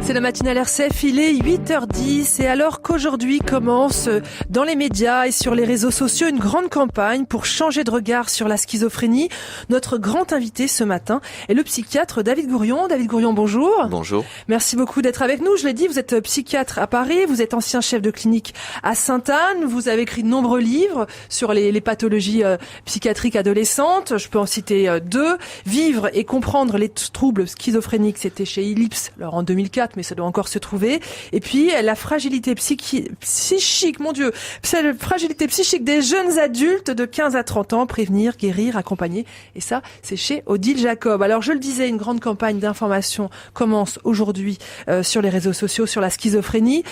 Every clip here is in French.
C'est la matinale RCF, il est 8h10 et alors qu'aujourd'hui commence dans les médias et sur les réseaux sociaux une grande campagne pour changer de regard sur la schizophrénie. Notre grand invité ce matin est le psychiatre David Gourion. David Gourion, bonjour. Bonjour. Merci beaucoup d'être avec nous. Je l'ai dit, vous êtes psychiatre à Paris, vous êtes ancien chef de clinique à Sainte-Anne, vous avez écrit de nombreux livres sur les pathologies psychiatriques adolescentes. Je peux en citer deux. Vivre et comprendre les troubles schizophréniques, c'était chez Ellipse, alors en 2004. Mais ça doit encore se trouver. Et puis, la fragilité psychique, mon Dieu, la fragilité psychique des jeunes adultes de 15 à 30 ans, prévenir, guérir, accompagner. Et ça, c'est chez Odile Jacob. Alors, je le disais, une grande campagne d'information commence aujourd'hui sur les réseaux sociaux sur la schizophrénie.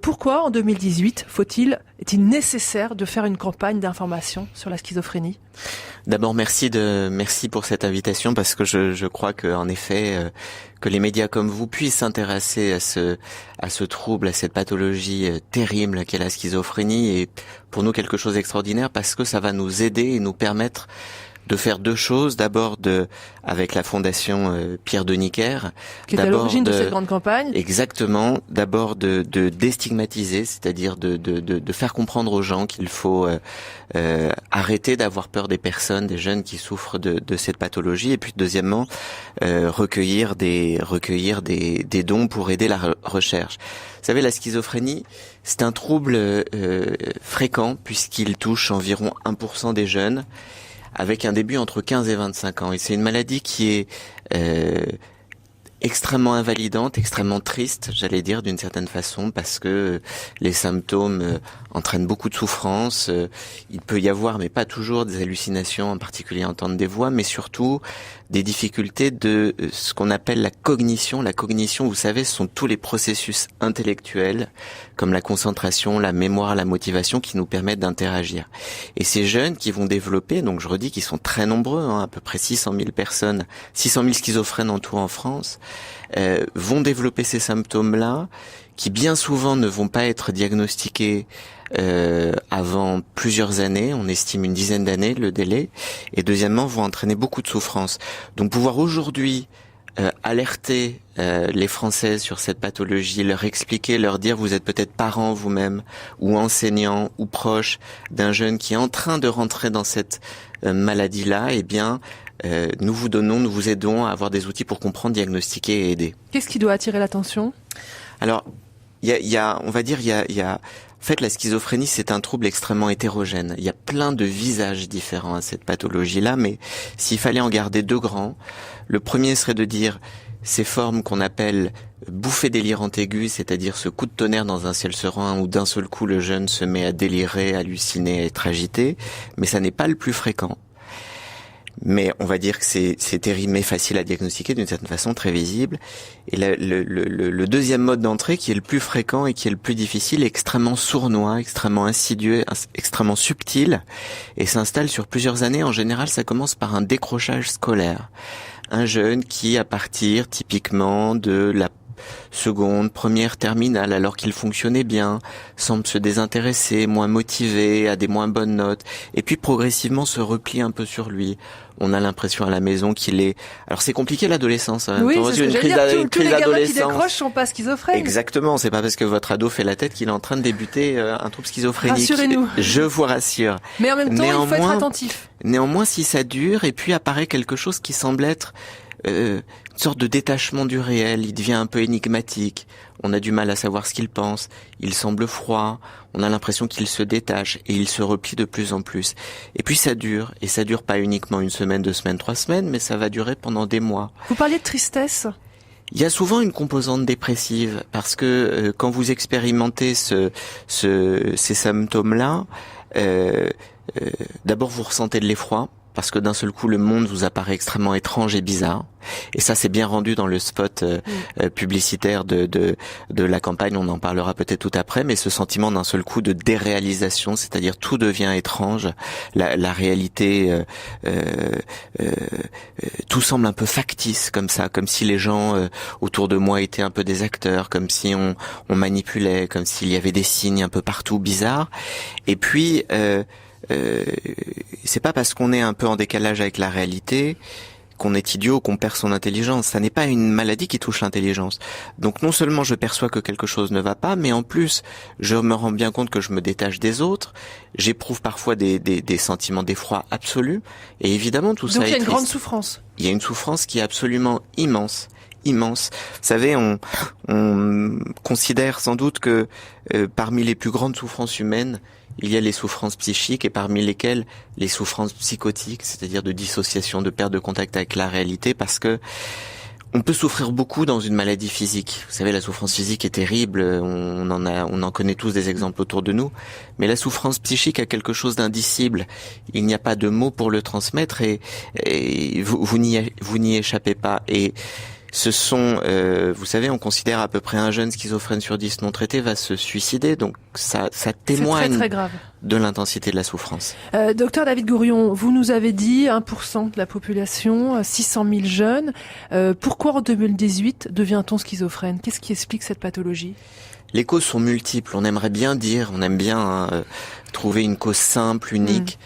Pourquoi, en 2018, est-il nécessaire de faire une campagne d'information sur la schizophrénie ? D'abord, merci pour cette invitation parce que je crois que, en effet, que les médias comme vous puissent s'intéresser à ce trouble, à cette pathologie terrible qu'est la schizophrénie est pour nous quelque chose d'extraordinaire parce que ça va nous aider et nous permettre de faire deux choses. D'abord, avec la fondation Pierre Deniker, qui est à l'origine de cette grande campagne. Exactement. D'abord de déstigmatiser, c'est-à-dire de faire comprendre aux gens qu'il faut arrêter d'avoir peur des personnes, des jeunes qui souffrent de cette pathologie. Et puis deuxièmement, recueillir des dons pour aider la recherche. Vous savez, la schizophrénie, c'est un trouble fréquent puisqu'il touche environ 1% des jeunes, avec un début entre 15 et 25 ans. Et c'est une maladie qui est extrêmement invalidante, extrêmement triste, j'allais dire d'une certaine façon, parce que les symptômes entraînent beaucoup de souffrance. Il peut y avoir, mais pas toujours, des hallucinations, en particulier entendre des voix, mais surtout des difficultés de ce qu'on appelle la cognition. La cognition, vous savez, ce sont tous les processus intellectuels, comme la concentration, la mémoire, la motivation, qui nous permettent d'interagir. Et ces jeunes qui vont développer, donc je redis qu'ils sont très nombreux, à peu près 600 000 personnes, 600 000 schizophrènes en tout en France, vont développer ces symptômes-là, qui bien souvent ne vont pas être diagnostiqués avant plusieurs années, on estime une dizaine d'années le délai, et deuxièmement vont entraîner beaucoup de souffrance. Donc pouvoir aujourd'hui alerter les Français sur cette pathologie, leur expliquer, leur dire vous êtes peut-être parent vous-même, ou enseignant, ou proche d'un jeune qui est en train de rentrer dans cette maladie-là, eh bien nous vous aidons à avoir des outils pour comprendre, diagnostiquer et aider. Qu'est-ce qui doit attirer l'attention ? Alors, il y a, en fait, la schizophrénie, c'est un trouble extrêmement hétérogène. Il y a plein de visages différents à cette pathologie-là, mais s'il fallait en garder deux grands, le premier serait de dire ces formes qu'on appelle bouffées délirantes aiguës, c'est-à-dire ce coup de tonnerre dans un ciel serein où d'un seul coup le jeune se met à délirer, halluciner, à être agité, mais ça n'est pas le plus fréquent. Mais on va dire que c'est terrible mais facile à diagnostiquer d'une certaine façon, très visible. Et le deuxième mode d'entrée qui est le plus fréquent et qui est le plus difficile, est extrêmement sournois, extrêmement insidieux, extrêmement subtil et s'installe sur plusieurs années. En général, ça commence par un décrochage scolaire. Un jeune qui, à partir typiquement de la seconde, première, terminale, alors qu'il fonctionnait bien, semble se désintéresser, moins motivé, a des moins bonnes notes, et puis progressivement se replie un peu sur lui. On a l'impression à la maison qu'il est... Alors c'est compliqué l'adolescence. Oui, c'est ce que j'allais dire. Tous les gamins qui décrochent sont pas schizophrènes. Exactement, c'est pas parce que votre ado fait la tête qu'il est en train de débuter un trouble schizophrénique. Rassurez-nous. Je vous rassure. Mais en même temps, il faut être attentif. Néanmoins, si ça dure, et puis apparaît quelque chose qui semble être... une sorte de détachement du réel, il devient un peu énigmatique, on a du mal à savoir ce qu'il pense, il semble froid, on a l'impression qu'il se détache et il se replie de plus en plus. Et puis ça dure, et ça dure pas uniquement une semaine, 2 semaines, 3 semaines, mais ça va durer pendant des mois. Vous parliez de tristesse ? Il y a souvent une composante dépressive, parce que quand vous expérimentez ces symptômes-là, d'abord vous ressentez de l'effroi, parce que d'un seul coup le monde vous apparaît extrêmement étrange et bizarre. Et ça c'est bien rendu dans le spot publicitaire de la campagne, on en parlera peut-être tout après, mais ce sentiment d'un seul coup de déréalisation, c'est-à-dire tout devient étrange, la réalité, tout semble un peu factice comme ça, comme si les gens autour de moi étaient un peu des acteurs, comme si on manipulait, comme s'il y avait des signes un peu partout bizarres. Et puis c'est pas parce qu'on est un peu en décalage avec la réalité qu'on est idiot, qu'on perd son intelligence. Ça n'est pas une maladie qui touche l'intelligence. Donc non seulement je perçois que quelque chose ne va pas, mais en plus je me rends bien compte que je me détache des autres. J'éprouve parfois des sentiments d'effroi absolu. Et évidemment tout ça est triste. Donc il y a une grande souffrance. Il y a une souffrance qui est absolument immense. Immense. Vous savez, on considère sans doute que parmi les plus grandes souffrances humaines, il y a les souffrances psychiques et parmi lesquelles les souffrances psychotiques, c'est-à-dire de dissociation, de perte de contact avec la réalité, parce que on peut souffrir beaucoup dans une maladie physique. Vous savez, la souffrance physique est terrible, on en connaît tous des exemples autour de nous, mais la souffrance psychique a quelque chose d'indicible. Il n'y a pas de mots pour le transmettre et vous n'y échappez pas. Et ce sont, vous savez, on considère à peu près un jeune schizophrène sur 10 non traité va se suicider, donc ça témoigne c'est très, très grave. De l'intensité de la souffrance. Docteur David Gourion, vous nous avez dit 1% de la population, 600 000 jeunes. Pourquoi en 2018 devient-on schizophrène? Qu'est-ce qui explique cette pathologie? Les causes sont multiples. On aimerait bien dire, on aime bien trouver une cause simple, unique.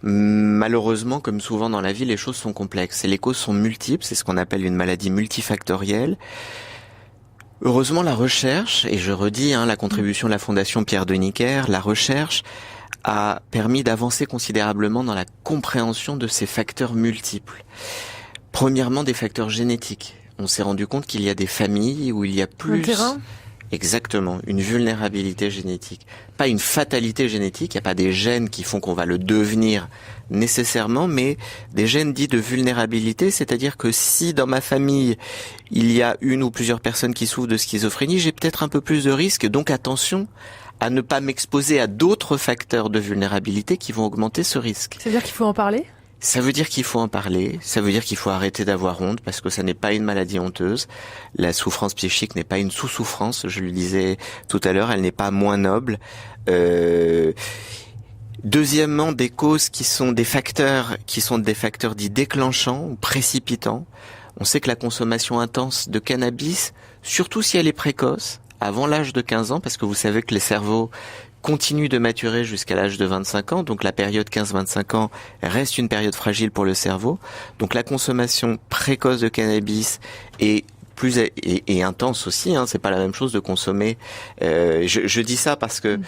Malheureusement, comme souvent dans la vie, les choses sont complexes et les causes sont multiples. C'est ce qu'on appelle une maladie multifactorielle. Heureusement, la recherche, et je redis la contribution de la Fondation Pierre de Nicker, la recherche a permis d'avancer considérablement dans la compréhension de ces facteurs multiples. Premièrement, des facteurs génétiques. On s'est rendu compte qu'il y a des familles où il y a plus... Exactement, une vulnérabilité génétique. Pas une fatalité génétique, il n'y a pas des gènes qui font qu'on va le devenir nécessairement, mais des gènes dits de vulnérabilité, c'est-à-dire que si dans ma famille, il y a une ou plusieurs personnes qui souffrent de schizophrénie, j'ai peut-être un peu plus de risques, donc attention à ne pas m'exposer à d'autres facteurs de vulnérabilité qui vont augmenter ce risque. C'est-à-dire qu'il faut en parler ? Ça veut dire qu'il faut en parler, ça veut dire qu'il faut arrêter d'avoir honte parce que ça n'est pas une maladie honteuse. La souffrance psychique n'est pas une sous-souffrance, je le disais tout à l'heure, elle n'est pas moins noble. Deuxièmement, des causes qui sont des facteurs dits déclenchants ou précipitants. On sait que la consommation intense de cannabis, surtout si elle est précoce, avant l'âge de 15 ans, parce que vous savez que les cerveaux continue de maturer jusqu'à l'âge de 25 ans, donc la période 15-25 ans reste une période fragile pour le cerveau. Donc la consommation précoce de cannabis est plus et intense aussi, c'est pas la même chose de consommer. Je dis ça parce que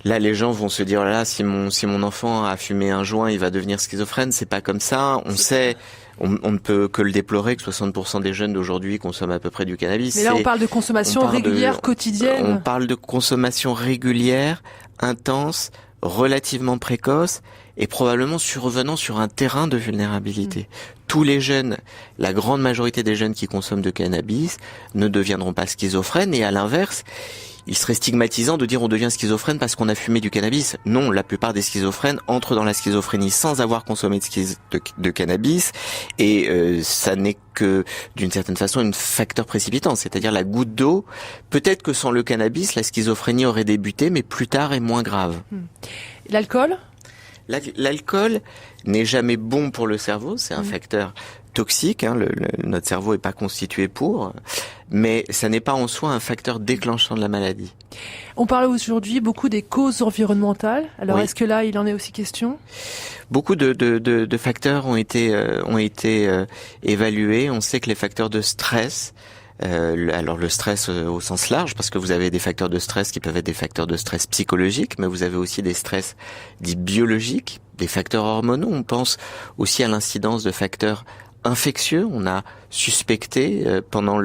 là les gens vont se dire oh là là, si mon enfant a fumé un joint, il va devenir schizophrène. C'est pas comme ça. On sait. On ne peut que le déplorer que 60% des jeunes d'aujourd'hui consomment à peu près du cannabis. Mais là, on parle de consommation régulière, quotidienne. On parle de consommation régulière, intense, relativement précoce et probablement survenant sur un terrain de vulnérabilité. Tous les jeunes, la grande majorité des jeunes qui consomment de cannabis ne deviendront pas schizophrènes et à l'inverse, il serait stigmatisant de dire on devient schizophrène parce qu'on a fumé du cannabis. Non, la plupart des schizophrènes entrent dans la schizophrénie sans avoir consommé de cannabis et ça n'est que d'une certaine façon un facteur précipitant, c'est-à-dire la goutte d'eau. Peut-être que sans le cannabis, la schizophrénie aurait débuté, mais plus tard et moins grave. L'alcool ? L'alcool n'est jamais bon pour le cerveau, c'est un facteur toxique, notre cerveau n'est pas constitué pour, mais ça n'est pas en soi un facteur déclenchant de la maladie. On parle aujourd'hui beaucoup des causes environnementales, alors est-ce que là il en est aussi question ? Beaucoup de facteurs ont été évalués, on sait que les facteurs de stress, alors le stress au sens large, parce que vous avez des facteurs de stress qui peuvent être des facteurs de stress psychologiques, mais vous avez aussi des stress dits biologiques, des facteurs hormonaux. On pense aussi à l'incidence de facteurs infectieux. On a suspecté pendant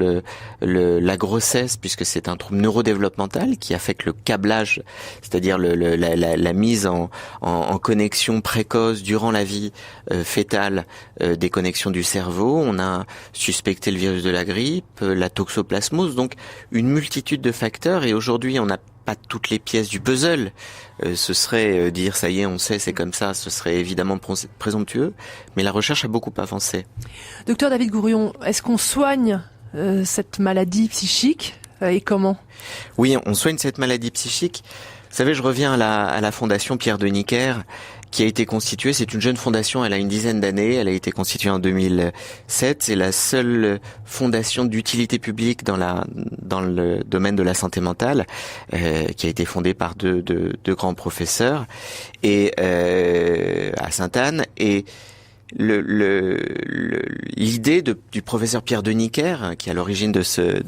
la grossesse, puisque c'est un trouble neurodéveloppemental qui affecte le câblage, c'est-à-dire la mise en connexion précoce durant la vie fétale des connexions du cerveau. On a suspecté le virus de la grippe, la toxoplasmose, donc une multitude de facteurs. Et aujourd'hui, on n'a pas toutes les pièces du puzzle. Ce serait dire ça y est, on sait, c'est comme ça, ce serait évidemment présomptueux, mais la recherche a beaucoup avancé. Docteur David Gourion, est-ce qu'on soigne cette maladie psychique et comment ? Oui, on soigne cette maladie psychique. Vous savez, je reviens à la Fondation Pierre de Nicker, qui a été constituée, c'est une jeune fondation, elle a une dizaine d'années, elle a été constituée en 2007, c'est la seule fondation d'utilité publique dans le domaine de la santé mentale, qui a été fondée par deux grands professeurs et à Sainte-Anne. Et l'idée du professeur Pierre Deniker, qui est à l'origine de ce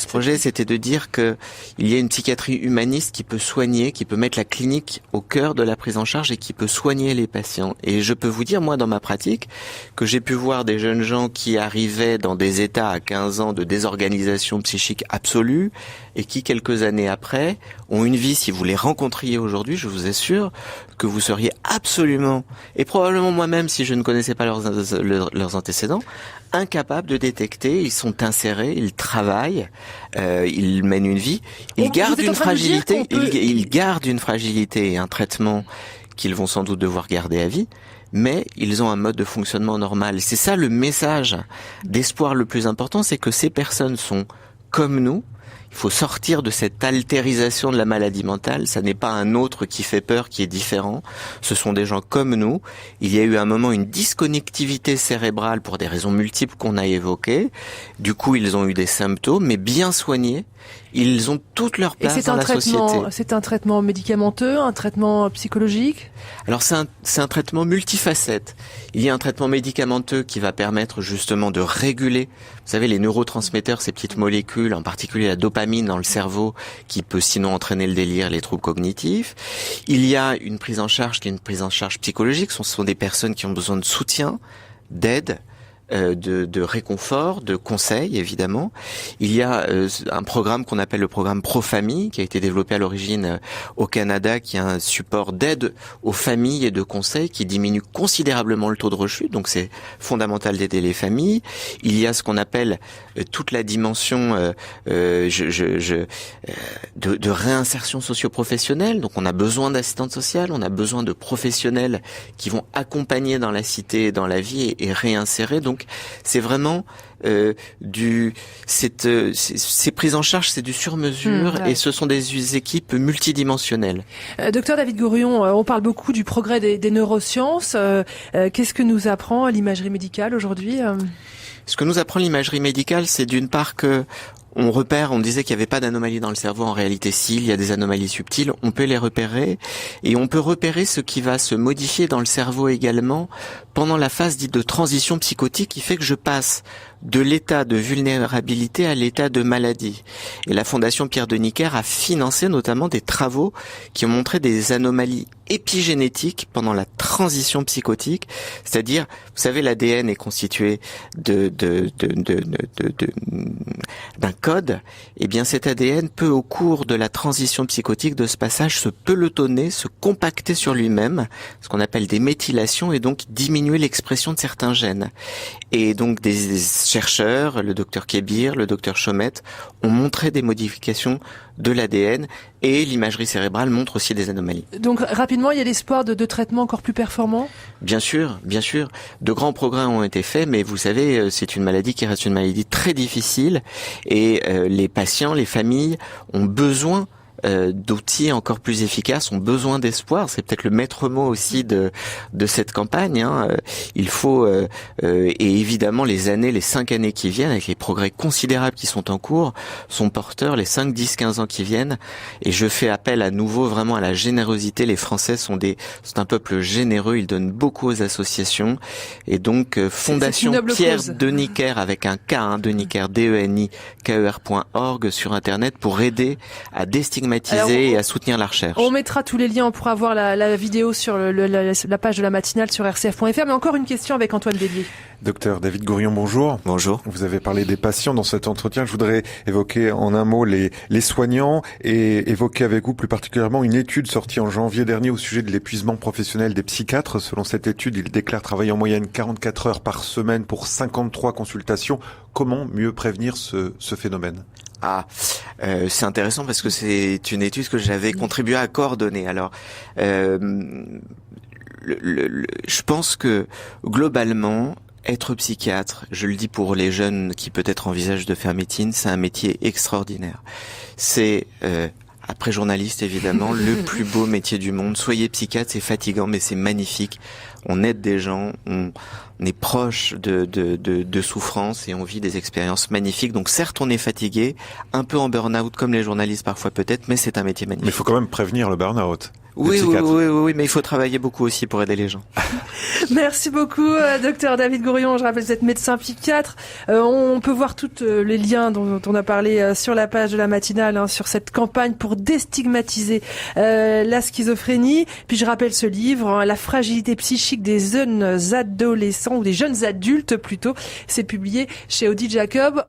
projet, c'était de dire que il y a une psychiatrie humaniste qui peut soigner, qui peut mettre la clinique au cœur de la prise en charge et qui peut soigner les patients. Et je peux vous dire, moi, dans ma pratique, que j'ai pu voir des jeunes gens qui arrivaient dans des états à 15 ans de désorganisation psychique absolue et qui, quelques années après, ont une vie, si vous les rencontriez aujourd'hui, je vous assure que vous seriez absolument, et probablement moi-même, si je ne connaissais pas leurs antécédents, incapables de détecter. Ils sont insérés, ils travaillent, ils mènent une vie, ils gardent une fragilité, ils gardent une fragilité et un traitement qu'ils vont sans doute devoir garder à vie, mais ils ont un mode de fonctionnement normal. C'est ça le message d'espoir le plus important, c'est que ces personnes sont comme nous. Il faut sortir de cette altérisation de la maladie mentale. Ça n'est pas un autre qui fait peur, qui est différent. Ce sont des gens comme nous. Il y a eu un moment une disconnectivité cérébrale pour des raisons multiples qu'on a évoquées. Du coup, ils ont eu des symptômes, mais bien soignés. Ils ont toute leur place dans la société. C'est un traitement médicamenteux, un traitement psychologique? Alors c'est un traitement multifacette. Il y a un traitement médicamenteux qui va permettre justement de réguler, vous savez, les neurotransmetteurs, ces petites molécules, en particulier la dopamine dans le cerveau, qui peut sinon entraîner le délire, les troubles cognitifs. Il y a une prise en charge qui est une prise en charge psychologique. Ce sont des personnes qui ont besoin de soutien, d'aide, de réconfort, de conseils évidemment. Il y a un programme qu'on appelle le programme Pro-Famille qui a été développé à l'origine au Canada, qui est un support d'aide aux familles et de conseils qui diminue considérablement le taux de rechute, donc c'est fondamental d'aider les familles. Il y a ce qu'on appelle toute la dimension de réinsertion socio-professionnelle, donc on a besoin d'assistantes sociales, on a besoin de professionnels qui vont accompagner dans la cité et dans la vie et réinsérer. Donc c'est vraiment ces prises en charge, c'est du sur-mesure et ce sont des équipes multidimensionnelles. Docteur David Gourion, on parle beaucoup du progrès des neurosciences. Qu'est-ce que nous apprend l'imagerie médicale aujourd'hui? Ce que nous apprend l'imagerie médicale, c'est d'une part que on disait qu'il n'y avait pas d'anomalies dans le cerveau. En réalité, il y a des anomalies subtiles, on peut les repérer et on peut repérer ce qui va se modifier dans le cerveau également pendant la phase dite de transition psychotique qui fait que je passe de l'état de vulnérabilité à l'état de maladie. Et la Fondation Pierre Deniker a financé notamment des travaux qui ont montré des anomalies épigénétiques pendant la transition psychotique, c'est-à-dire, vous savez, l'ADN est constitué d'un code. Eh bien, cet ADN peut, au cours de la transition psychotique, de ce passage, se pelotonner, se compacter sur lui-même, ce qu'on appelle des méthylations, et donc diminuer l'expression de certains gènes. Et donc, des chercheurs, le docteur Kébir, le docteur Chaumette, ont montré des modifications de l'ADN et l'imagerie cérébrale montre aussi des anomalies. Donc rapidement, il y a l'espoir de traitements encore plus performants? Bien sûr, bien sûr. De grands progrès ont été faits, mais vous savez, c'est une maladie qui reste une maladie très difficile et les patients, les familles ont besoin d'outils encore plus efficaces, ont besoin d'espoir. C'est peut-être le maître mot aussi de cette campagne. Hein. Il faut et évidemment les 5 années qui viennent, avec les progrès considérables qui sont en cours, sont porteurs. Les 5, 10, 15 ans qui viennent. Et je fais appel à nouveau vraiment à la générosité. Les Français sont un peuple généreux. Ils donnent beaucoup aux associations. Et donc Fondation Pierre Deniker avec un K, Deniker DENIKER.org sur Internet pour aider à déstigmatiser et à soutenir la recherche. On mettra tous les liens, on pourra voir la vidéo sur la page de la matinale sur rcf.fr. Mais encore une question avec Antoine Bélier. Docteur David Gourion, bonjour. Bonjour. Vous avez parlé des patients dans cet entretien. Je voudrais évoquer en un mot les soignants et évoquer avec vous plus particulièrement une étude sortie en janvier dernier au sujet de l'épuisement professionnel des psychiatres. Selon cette étude, ils déclarent travailler en moyenne 44 heures par semaine pour 53 consultations. Comment mieux prévenir ce phénomène ? C'est intéressant parce que c'est une étude que j'avais contribué à coordonner. Alors, je pense que globalement, être psychiatre, je le dis pour les jeunes qui peut-être envisagent de faire médecine, c'est un métier extraordinaire. C'est après journaliste évidemment, le plus beau métier du monde. Soyez psychiatre, c'est fatigant mais c'est magnifique. on aide des gens, on est proche de souffrance et on vit des expériences magnifiques. Donc certes, on est fatigué, un peu en burn-out comme les journalistes parfois peut-être, mais c'est un métier magnifique. Mais il faut quand même prévenir le burn-out. Oui, mais il faut travailler beaucoup aussi pour aider les gens. Merci beaucoup, docteur David Gourion. Je rappelle, vous êtes médecin psychiatre. On peut voir tous les liens dont on a parlé sur la page de la matinale, sur cette campagne pour déstigmatiser la schizophrénie. Puis je rappelle ce livre, La fragilité psychique des jeunes adolescents ou des jeunes adultes plutôt. C'est publié chez Odile Jacob.